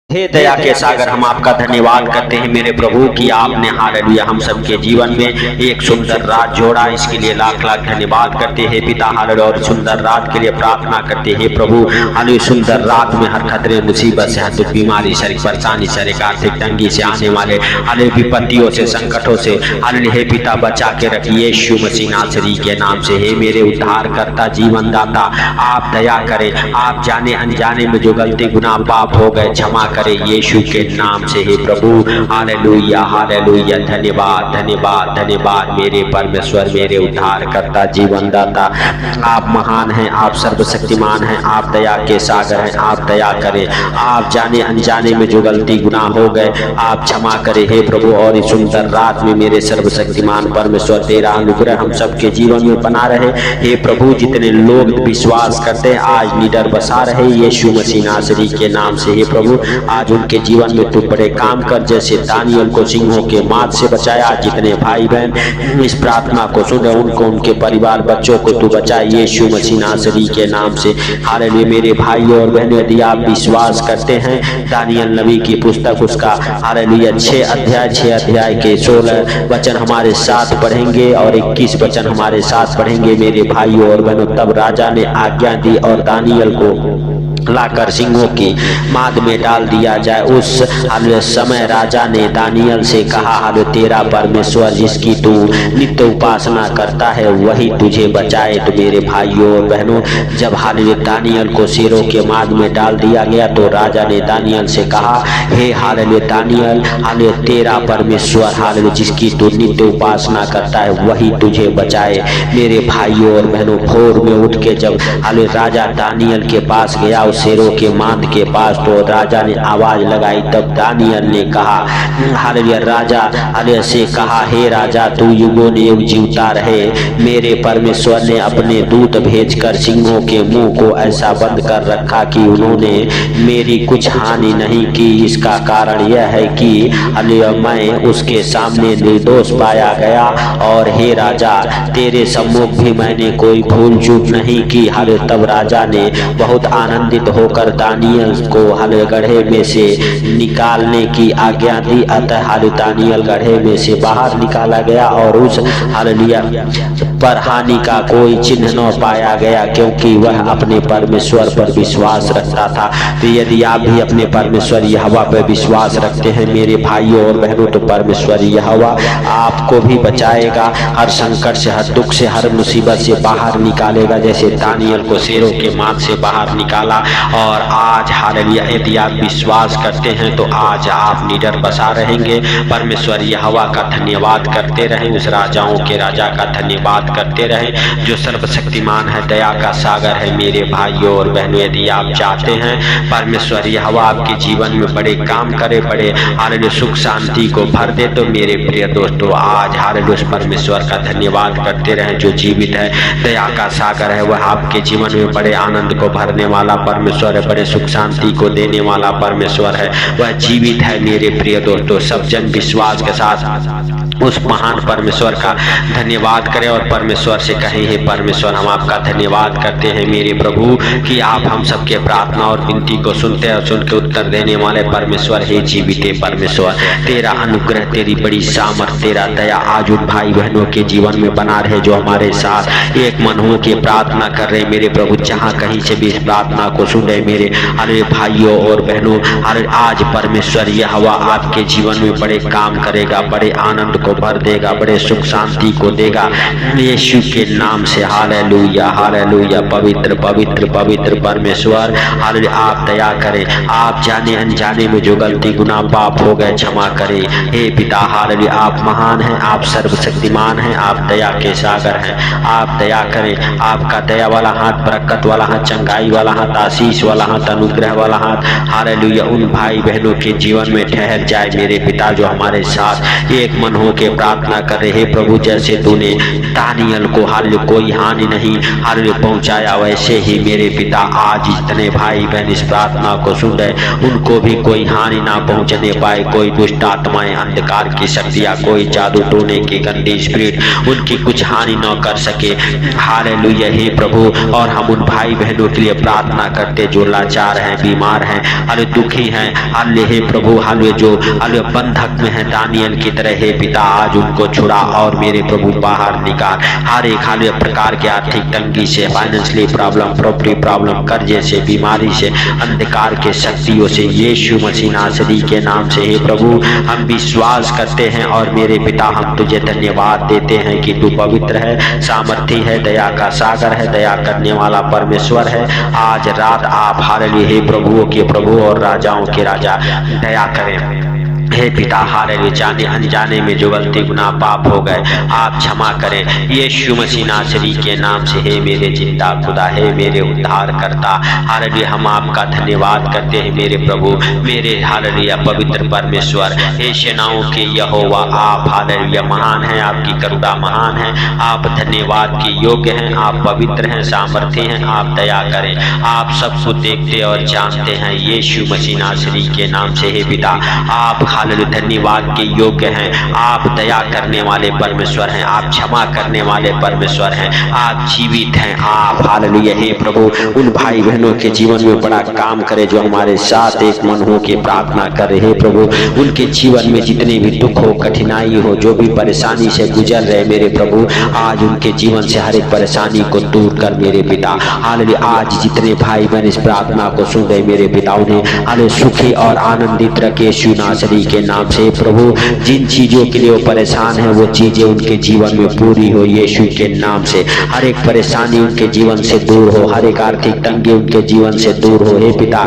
हे दया के सागर, हम आपका धन्यवाद करते हैं मेरे प्रभु कि आपने हालेलुया हम सबके जीवन में एक सुंदर रात जोड़ा। इसके लिए लाख लाख धन्यवाद करते हैं पिता हालेलुया। और सुंदर रात के लिए प्रार्थना करते हैं प्रभु हालेलुया। सुंदर रात में हर खतरे मुसीबत से, हर दुख बीमारी, शरीर परेशानी, शरीर आर्थिक तंगी से आने वाले हालेलुया विपत्तियों से, संकटों से हालेलुया हे पिता बचा के रखिए यीशु मसीह नासरी के नाम से। हे मेरे उद्धारकर्ता जीवन दाता, आप दया करें। आप जाने अनजाने में जो गलती गुनाह पाप हो गए क्षमा करे यीशु के नाम से। हे प्रभु हालेलुया हालेलुया। धन्यवाद धन्यवाद धन्यवाद मेरे परमेश्वर, मेरे उद्धारकर्ता जीवन दाता। आप महान हैं, आप सर्वशक्तिमान हैं, आप दया के सागर हैं। आप दया करें। आप जाने अनजाने में जो गलती गुनाह हो गए आप क्षमा करें हे प्रभु। और इस सुंदर रात में मेरे सर्वशक्तिमान परमेश्वर तेरा अनुग्रह हम सबके जीवन में बना रहे हे प्रभु। जितने लोग विश्वास करते हैं आज निडर बसा रहे यीशु मसीह नासरी के नाम से। हे प्रभु आज उनके जीवन में तू बड़े काम कर, जैसे दानियल को सिंहों के माथ से बचाया। जितने भाई बहन इस प्रार्थना को सुने उनको, उनके परिवार बच्चों को तू बचाए यीशु मसीह नासरी के नाम से। हालेलुया मेरे भाई और बहन, यदि आप विश्वास करते हैं दानियल नबी की पुस्तक उसका हालेलुया 6 अध्याय के 16 वचन हमारे साथ पढ़ेंगे और 21 वचन हमारे साथ पढ़ेंगे मेरे भाइयों और बहनों। तब राजा ने आज्ञा दी और दानियल को लाकर सिंहों की माद में डाल दिया जाए। उस समय राजा ने दानियल से कहा, हालेलुया तेरा परमेश्वर जिसकी तू नित्य उपासना करता है वही तुझे बचाए। तो मेरे भाइयों और बहनों जब हालेलुया दानियल को शेरों के माद में डाल दिया गया तो राजा ने दानियल से कहा, हे हालेलुया दानियल हालेलुया तेरा परमेश्वर हालेलुया जिसकी तू नित्य उपासना करता है वही तुझे बचाए। मेरे भाइयों और बहनों भोर में उठ के जब हालेलुया राजा दानियल के पास गया शेरों के मांद के पास तो राजा ने आवाज लगाई। तब दानियल ने कहा हालेलुया राजा हालेलुया से कहा, हे राजा तू युगों ने युग जीवता रहे। मेरे परमेश्वर ने अपने दूत भेजकर सिंहों के मुंह को ऐसा बंद कर रखा कि उन्होंने मेरी कुछ हानि नहीं की। इसका कारण यह है कि हालेलुया मैं उसके सामने निर्दोष पाया गया। और हे राजा तेरे सम्मुख भी मैंने कोई भूल चूक नहीं की। हालेलुया तब राजा ने बहुत आनंदित होकर दानियल को हालेलुया गड्ढे में से निकालने की आज्ञा दी। अतः हालेलुया दानियल गड्ढे में से बाहर निकाला गया और उस हालेलुया पर हानि का कोई चिन्ह न पाया गया क्योंकि वह अपने परमेश्वर पर विश्वास रखता था। तो यदि आप भी अपने परमेश्वर यहोवा पर विश्वास रखते हैं मेरे भाइयों और बहनों तो परमेश्वर यहोवा आपको भी बचाएगा। हर संकट से, हर दुख से, हर मुसीबत से बाहर निकालेगा जैसे दानियल को शेरों के माथ से बाहर निकाला। और आज हालेलुया यदि आप विश्वास करते हैं तो आज आप निडर बसा रहेंगे। परमेश्वर यहोवा का धन्यवाद करते रहें, उस राजाओं के राजा का धन्यवाद करते रहें जो सर्वशक्तिमान है, दया का सागर है। मेरे भाइयों और बहनों यदि आप चाहते हैं परमेश्वर यहोवा आपके जीवन में बड़े काम करे, बड़े हालेलुया सुख शांति को भर दे तो मेरे प्रिय दोस्तों आज हालेलुया परमेश्वर का धन्यवाद करते रहें जो जीवित है, दया का सागर है। वह आपके जीवन में बड़े आनंद को भरने वाला परमेश्वर है, बड़े सुख शांति को देने वाला परमेश्वर है, वह जीवित है। मेरे प्रिय दोस्तों सब जन विश्वास के साथ उस महान परमेश्वर का धन्यवाद करें और परमेश्वर से कहें, हे परमेश्वर हम आपका धन्यवाद करते हैं मेरे प्रभु कि आप हम सबके प्रार्थना और विनती को सुनते हैं और सुन के उत्तर देने वाले परमेश्वर। हे जीवित परमेश्वर तेरा अनुग्रह, तेरी बड़ी सामर्थ, तेरा दया आज उन भाई बहनों के जीवन में बना रहे जो हमारे साथ एक मन हो के प्रार्थना कर रहे मेरे प्रभु। जहाँ कहीं से भी इस प्रार्थना को सुन रहे मेरे अरे भाइयों और बहनों, अरे आज परमेश्वर यहोवा आपके जीवन में बड़े काम करेगा, बड़े आनंद को भर देगा, बड़े सुख शांति को देगा यीशु के नाम से। हालेलुया हालेलुया पवित्र पवित्र पवित्र परमेश्वर हालेलुया आप दया करें। आप जाने अनजाने में जो गलती गुनाह पाप हो गए क्षमा करें हे पिता। हालेलुया आप महान हैं, आप सर्वशक्तिमान हैं, आप दया के सागर हैं। आप दया करें, आपका दया वाला हाथ, बरकत वाला हाथ, चंगाई वाला हाथ, आशीष वाला हाथ, अनुग्रह वाला हाथ हालेलुया उन भाई बहनों के जीवन में ठहर जाए मेरे पिता जो हमारे साथ एक मन हो के प्रार्थना कर रहे हैं प्रभु, जैसे तूने दानियल को हालेलुया कोई हानि नहीं हालेलुया पहुंचाया, वैसे ही मेरे पिता आज जितने भाई बहन इस प्रार्थना को सुन रहे उनको भी कोई हानि ना पहुंचने पाए, कोई दुष्ट आत्माएं, अंधकार की शक्तियां, कोई जादू टोने की गंदी स्पिरिट उनकी कुछ हानि न कर सके। हालेलुया हे प्रभु, और हम उन भाई बहनों के लिए प्रार्थना करते जो लाचार हैं, बीमार हैं, हालेलुया दुखी हैं, हालेलुया हे प्रभु, हालेलुया जो हालेलुया बंधक में है दानियल की तरह, हे पिता आज उनको छुड़ा और मेरे प्रभु बाहर निकाल हर एक हालेलुया प्रकार के आर्थिक तंगी से, फाइनेंशियली प्रॉब्लम, प्रॉपर्टी प्रॉब्लम, कर्जे से, बीमारी से, अंधकार के शक्तियों से, यीशु मसीह नासरी के नाम से हे प्रभु हम विश्वास करते हैं। और मेरे पिता हम तुझे धन्यवाद देते हैं कि तू पवित्र है, सामर्थी है, दया का सागर है, दया करने वाला परमेश्वर है। आज रात आप हालेलुया हे प्रभुओं के प्रभु और राजाओं के राजा दया करें। हे पिता हालेलुया जाने अनजाने में जो गलती गुनाह पाप हो गए आप क्षमा करें यीशु मसीह नासरी के नाम से। हे मेरे जिंदा खुदा, हे मेरे उद्धार करता, हालेलुया हम आपका धन्यवाद करते हैं मेरे प्रभु, मेरे हालेलुया पवित्र परमेश्वर, हे सेनाओं के यहोवा आप हालेलुया महान हैं, आपकी करुणा महान है, आप धन्यवाद के योग्य हैं, आप पवित्र हैं, सामर्थ्य हैं, आप दया करें, आप सबको देखते और जानते हैं यीशु मसीह नासरी के नाम से। हे पिता आप हालेलुया धन्यवाद के योग्य हैं, आप दया करने वाले परमेश्वर हैं, आप क्षमा करने वाले परमेश्वर हैं, आप जीवित हैं, आप हालेलुया हे प्रभु उन भाई बहनों के जीवन में बड़ा काम करे जो हमारे साथ एक मन हो के प्रार्थना कर रहे हैं प्रभु, उनके जीवन में जितने भी दुख हो, कठिनाई हो, जो भी परेशानी से गुजर रहे मेरे प्रभु आज उनके जीवन से हर एक परेशानी को दूर कर मेरे पिता। हालेलुया आज जितने भाई बहन इस प्रार्थना को सुन रहे मेरे पिता उन्हें हालेलुया सुखी और आनंदित रखे यीशु नासरी के नाम से। प्रभु जिन चीजों के लिए वो परेशान है वो चीजें उनके जीवन में पूरी हो यीशु के नाम से, हर एक परेशानी उनके जीवन से दूर हो, हर एक आर्थिक तंगी उनके जीवन से दूर हो। हे पिता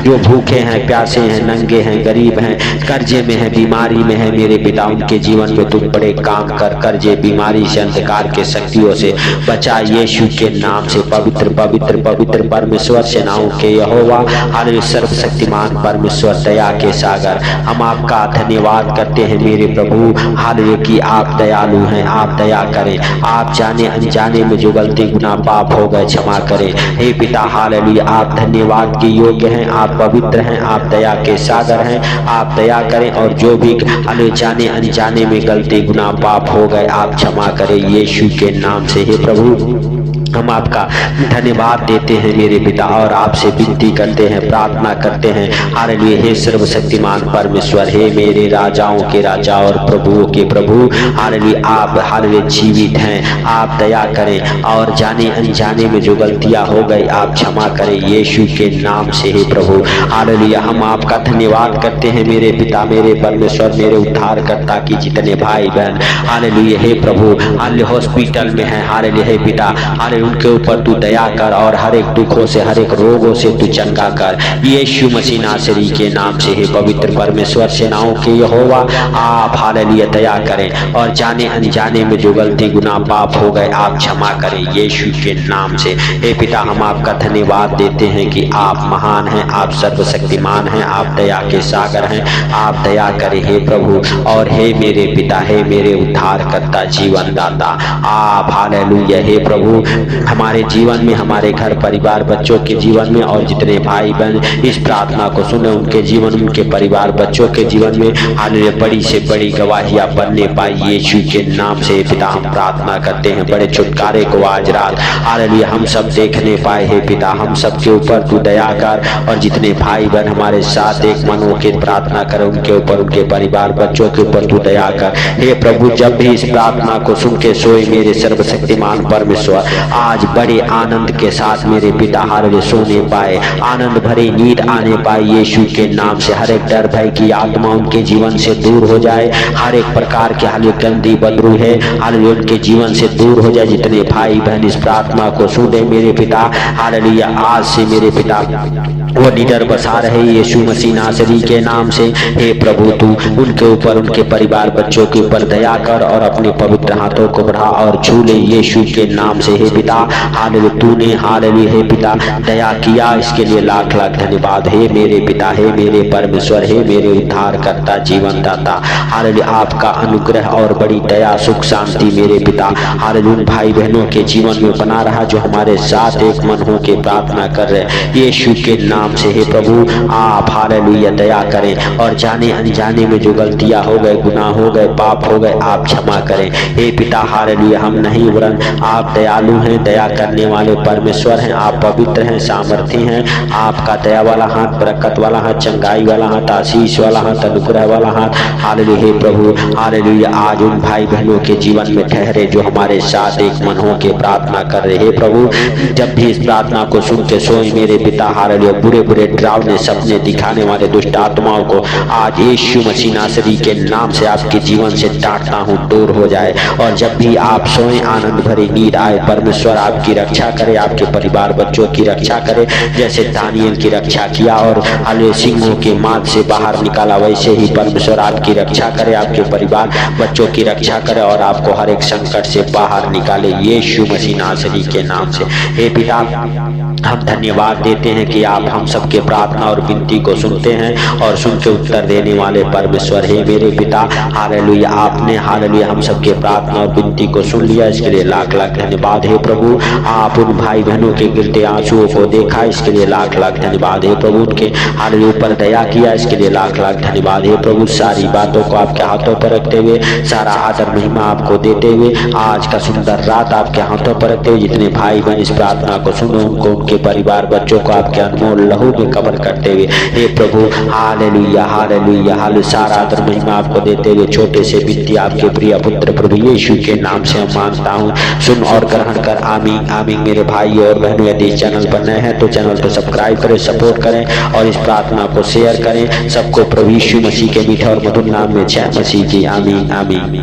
जो भूखे हैं, प्यासे हैं, नंगे हैं, गरीब हैं, कर्जे में हैं, बीमारी में है मेरे पिता उनके जीवन में तुम बड़े काम कर, कर्जे बीमारी से अंधकार के शक्तियों से बचा यीशु के नाम से। पवित्र पवित्र पवित्र परमेश्वर सेनाओं के यहोवा हालेलुया सर्वशक्तिमान परमेश्वर दया के सागर हम आपका धन्यवाद करते हैं मेरे प्रभु हालेलुया कि आप दयालु हैं, आप दया करें, आप जाने अनजाने में जो गलती गुनाह पाप हो गए क्षमा करें। हे पिता हालेलुया आप धन्यवाद के योग्य हैं, आप पवित्र हैं, आप दया के सागर हैं, आप दया करें और जो भी हालेलुया जाने अनजाने में गलती गुनाह पाप हो गए आप क्षमा करें यीशु के नाम से। हे प्रभु हम आपका धन्यवाद देते हैं मेरे पिता और आपसे विनती करते हैं, प्रार्थना करते हैं हालेलुया हे सर्वशक्तिमान परमेश्वर, हे मेरे राजाओं के राजा और प्रभुओं के प्रभु हालेलुया आप हालेलुया जीवित हैं, आप दया करें और जाने अनजाने में जो गलतियां हो गई आप क्षमा करें यीशु के नाम से। हे प्रभु हालेलुया हम आपका धन्यवाद करते हैं मेरे पिता, मेरे परमेश्वर, मेरे उद्धारकर्ता की जितने भाई बहन हालेलुया हे प्रभु हालेलुया हॉस्पिटल में है हालेलुया हे पिता हालेलुया उनके ऊपर तू दया कर और हर एक दुखों से हर एक रोगों से तू चंगा कर यीशु मसीह नासरी के नाम से। हे पवित्र परमेश्वर सेनाओं के यहोवा आप हालेलुया दया करें और जाने अनजाने में जो गलती गुनाह पाप हो गए आप क्षमा करें यीशु के नाम से। हे पिता हम आपका धन्यवाद देते हैं कि आप महान हैं, आप सर्वशक्तिमान हैं, आप दया के सागर हैं, आप दया करें हे प्रभु। और हे मेरे पिता, हे मेरे उद्धारकर्ता जीवन दाता आप हालेलुया हे प्रभु हमारे जीवन में, हमारे घर परिवार बच्चों के जीवन में और जितने भाई बहन इस प्रार्थना को सुने उनके जीवन, उनके परिवार बच्चों के जीवन में हालेलुया बड़ी से बड़ी गवाहियां बनने पाई यीशु के नाम से। पिता हम प्रार्थना करते हैं बड़े छुटकारे को आज रात हालेलुया हम सब देखने पाए। हे पिता हम सब के ऊपर तू दया कर और जितने भाई बहन हमारे साथ एक मन होकर प्रार्थना कर उनके ऊपर, उनके परिवार बच्चों के ऊपर तू दया कर। हे प्रभु जब भी इस प्रार्थना को सुन के सोए मेरे सर्वशक्तिमान परमेश्वर आज बड़े आनंद के साथ मेरे पिता हालेलुया सोने पाए, आनंद भरी नींद आने पाए यीशु के नाम से। हर एक डर भय की आत्मा उनके जीवन से दूर हो जाए, हर एक प्रकार के हालेलुया गंदी बदबू है हालेलुया उनके जीवन से दूर हो जाए। जितने भाई बहन इस प्रार्थना को सुने मेरे पिता हालेलुया आज से मेरे पिता वो निडर बसा रहे यीशु मसीह नासरी के नाम से। हे प्रभु, तू उनके ऊपर, उनके परिवार बच्चों के ऊपर दया कर और अपने पवित्र हाथों को बढ़ा और छू ले यीशु के नाम से। हे पिता, हालेलुया, तूने हालेलुया हे पिता दया किया, इसके लिए लाख लाख धन्यवाद। हे मेरे पिता, हे मेरे परमेश्वर, हे मेरे उद्धारकर्ता, जीवन दाता, हालेलुया, आपका अनुग्रह और बड़ी दया, सुख शांति मेरे पिता हालेलुया उन भाई बहनों के जीवन में बना रहा जो हमारे साथ एक मन हो के प्रार्थना कर रहे यीशु के नाम से। हे प्रभु, आप हालेलुया दया करें और जाने अनजाने में जो गलतियां हो गए, गुनाह हो गए, पाप हो गए, आप क्षमा करें। हे पिता हालेलुया, हम नहीं वरन आप दयालु हैं, दया करने वाले परमेश्वर हैं, आप पवित्र हैं, सामर्थी हैं। आपका दया वाला हाथ, बरकत वाला हाथ, चंगाई वाला हाथ, आशीष वाला हाथ, अनुग्रह वाला हाथ हालेलुया हे प्रभु हालेलुया आज उन भाई बहनों के जीवन में ठहरे जो हमारे साथ एक मन हो के प्रार्थना कर रहे। हे प्रभु, जब भी इस प्रार्थना को सुन के सोए मेरे पिता हालेलुया बुरे बुरे डरावने सपने दिखाने वाले दुष्ट आत्माओं को आज यीशु मसीह नासरी के नाम से आपके जीवन से डांटता हूँ, दूर हो जाए। और जब भी आप सोए आनंद भरी नींद आए, परमेश्वर आपकी रक्षा करे, आपके परिवार बच्चों की रक्षा करे, जैसे दानियल की रक्षा किया और हालेलुया सिंहों के माद से बाहर निकाला, वैसे ही परमेश्वर आपकी रक्षा करे, आपके परिवार बच्चों की रक्षा करे और आपको हर एक संकट से बाहर निकाले यीशु मसीह नासरी के नाम से। हे पिता, हम धन्यवाद देते हैं कि आप हम सबके प्रार्थना और विनती को सुनते हैं और सुन के उत्तर देने वाले परमेश्वर। हे मेरे पिता हालेलुया, आपने हालेलुया हम सबके प्रार्थना और विनती को सुन लिया, इसके लिए लाख लाख धन्यवाद। हे प्रभु, आप उन भाई बहनों के गिरते आंसुओं को देखा, इसके लिए लाख लाख धन्यवाद। हे प्रभु, उनके हालेलुया ऊपर दया किया, इसके लिए लाख लाख धन्यवाद। हे प्रभु, सारी बातों को आपके हाथों पर रखते हुए, सारा आदर महिमा आपको देते हुए, आज का सुंदर रात आपके हाथों पर रखते हुए, जितने भाई बहन इस प्रार्थना को सुनो उनको, उनके परिवार बच्चों को आपके अनमोल लहू में कवर करते हुए, हे प्रभु हालेलुया हालेलुया हालेलुया सारा आदर महिमा आपको देते हुए, छोटे से विनती आपके प्रिय पुत्र प्रभु यीशु के नाम से हम मांगता हूँ, सुन और ग्रहण कर। आमीन आमीन। मेरे भाई और बहनों, यदि इस चैनल पर नए हैं तो चैनल को सब्सक्राइब करें, सपोर्ट करें और इस प्रार्थना को शेयर करें। सबको प्रभु यीशु मसीह के मीठे और मधुर नाम में जय मसीह की। आमीन आमीन।